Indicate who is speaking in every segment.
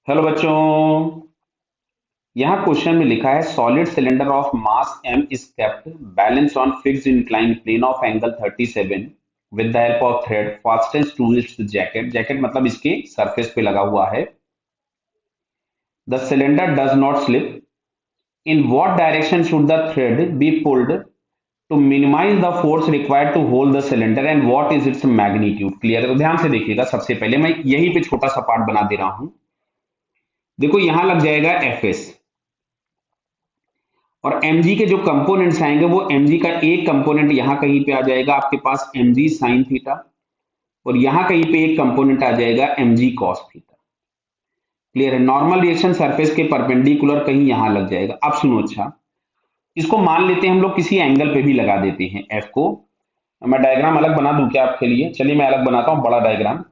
Speaker 1: Hello बच्चों। यहाँ question में लिखा है solid cylinder of mass m is kept balance on fixed incline plane of angle 37 with the help of thread fastens to its jacket. Jacket मतलब इसके surface पे लगा हुआ है। The cylinder does not slip. In what direction should the thread be pulled to minimize the force required to hold the cylinder and what is its magnitude. Clear है? तो ध्यान से देखिएगा। सबसे पहले मैं यहीं पे छोटा सा पार्ट बना दे रहा हूं। देखो यहां लग जाएगा एफएस और mg के जो कंपोनेंट्स आएंगे वो mg का एक कंपोनेंट यहां कहीं पे आ जाएगा आपके पास mg साइन थीटा, और यहां कहीं पे एक कंपोनेंट आ जाएगा mg कॉस थीटा। क्लियर है? नॉर्मल रिएक्शन सरफेस के परपेंडिकुलर कहीं यहां लग जाएगा। अब सुनो, अच्छा इसको मान लेते हैं हम लोग किसी एंगल पे भी लगा देते हैं f को। मैं डायग्राम अलग बना दूं क्या आपके लिए? चलिए मैं अलग बनाता हूं बड़ा डायग्राम।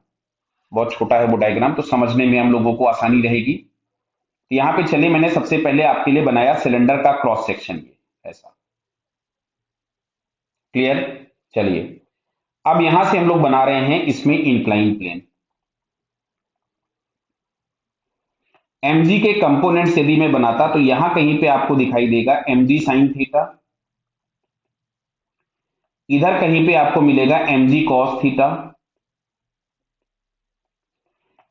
Speaker 1: बहुत छोटा है वो डायग्राम, तो समझने में हम लोगों को आसानी रहेगी। तो यहाँ पे चलिए मैंने सबसे पहले आपके लिए बनाया सिलेंडर का क्रॉस सेक्शन, ये ऐसा। क्लियर? चलिए अब यहां से हम लोग बना रहे हैं इसमें इंक्लाइन प्लेन। mg के कंपोनेंट्स यदि मैं बनाता तो यहां कहीं पे आपको दिखाई देगा mg साइन थीटा, इधर कहीं पे आपको मिलेगा mg कॉस थीटा,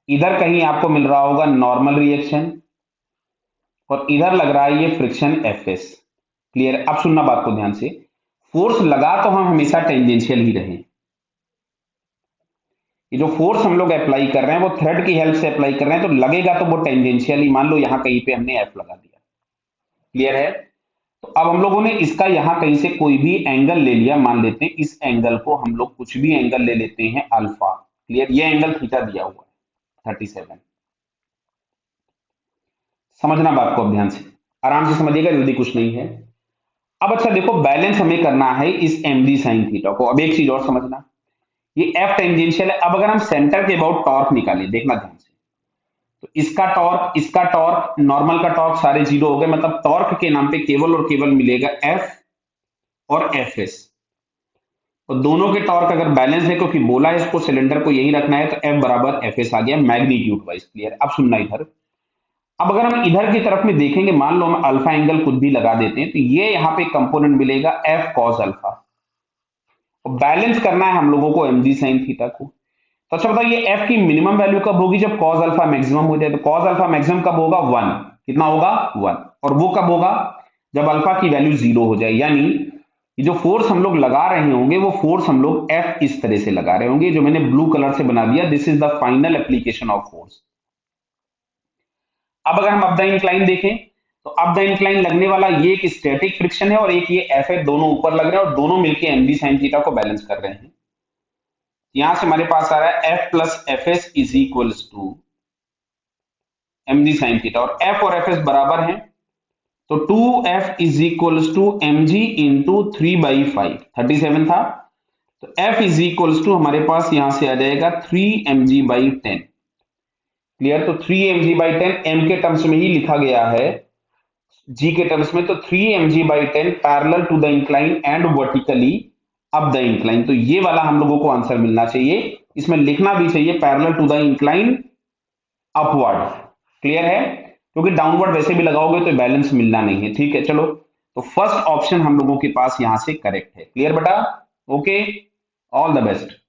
Speaker 1: इधर कहीं आपको मिल रहा होगा नॉर्मल रिएक्शन, और इधर लग रहा है ये फ्रिक्शन fs। क्लियर? अब सुनना बात को ध्यान से। फोर्स लगा तो हम हमेशा टेंजेंशियल ही रहे। ये जो फोर्स हम लोग अप्लाई कर रहे हैं वो थ्रेड की हेल्प से अप्लाई कर रहे हैं, तो लगेगा तो वो टेंजेंशियल ही। मान लो यहां कहीं पे हमने एफ लगा दिया। क्लियर है? तो अब हम लोगों ने इसका यहां कहीं से कोई भी एंगल ले लिया। मान लेते हैं इस एंगल को हम लोग कुछ भी एंगल ले लेते हैं अल्फा। क्लियर? ये एंगल थीटा दिया हुआ है 37। समझना बात को अब ध्यान से, आराम से समझिएगा, जल्दी कुछ नहीं है। अब अच्छा देखो, बैलेंस हमें करना है इस mg साइन थीटा को। अब एक चीज और समझना, ये एफ टेंजेंशियल है। अब अगर हम सेंटर के अबाउट टॉर्क निकालें, देखना ध्यान से, तो इसका टॉर्क, नॉर्मल का टॉर्क सारे जीरो हो गए। मतलब टॉर्क के नाम पे केवल और केवल मिलेगा एफ और एफ एस। तो दोनों के टॉर्क अगर बैलेंस है, क्योंकि बोला है इसको सिलेंडर को यही रखना है, तो एफ बराबर एफ एस आ गया मैग्नीट्यूड वाइज। क्लियर? अब सुनना इधर। अब अगर हम इधर की तरफ में देखेंगे, मान लो हम अल्फा एंगल खुद भी लगा देते हैं, तो ये यहाँ पे कंपोनेंट मिलेगा एफ कॉस अल्फा, और बैलेंस करना है हम लोगों को mg साइन थीटा को। तो अच्छा बताइए एफ की मिनिमम वैल्यू कब होगी? जब कॉस अल्फा मैक्सिमम हो जाए। तो कॉस अल्फा मैक्सिमम कब होगा? 1। कितना होगा? 1। और वो कब होगा? जब अल्फा की वैल्यू 0 हो जाए। यानी ये जो फोर्स हम लोग लगा रहे होंगे वो फोर्स हम लोग एफ इस तरह से लगा रहे होंगे, जो मैंने ब्लू कलर से बना दिया। This is the final application of force. अब अगर हम अप द इंक्लाइन देखें, तो अप द इंक्लाइन लगने वाला ये एक स्टैटिक फ्रिक्शन है और एक ये एफ है, दोनों ऊपर लग रहे हैं और दोनों मिलकर mg साइन थीटा को बैलेंस कर रहे हैं। यहां से हमारे पास आ रहा है F plus F S is equals to mg sine theta, और f और fs बराबर हैं। तो 2f is equals to mg into 3/5, 37 था। तो f इज इक्वल्स टू हमारे पास यहां से आ जाएगा 3mg/10। क्लियर? तो 3mg/10 m के टर्म्स में ही लिखा गया है, g के टर्म्स में। तो 3mg/10 parallel to the incline and vertically up the incline. तो ये वाला हम लोगों को आंसर मिलना चाहिए। इसमें लिखना भी चाहिए parallel to the incline upward. Clear है? क्योंकि डाउनवर्ड वैसे भी लगाओगे तो बैलेंस मिलना नहीं है। ठीक है, चलो। तो फर्स्ट ऑप्शन हम लोगों के पास यहां से करेक्ट है। क्लियर बेटा? Okay, all the best.